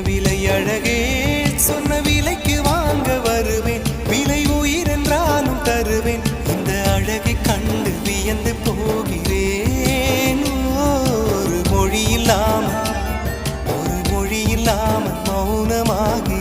விலை அழகே சொன்ன விலைக்கு வாங்க வருவேன் விலை உயிர் என்றாலும் தருவேன் இந்த அழகை கண்டு வியந்து போகிறேன் ஒரு மொழி இல்லாமல் மௌனமாகி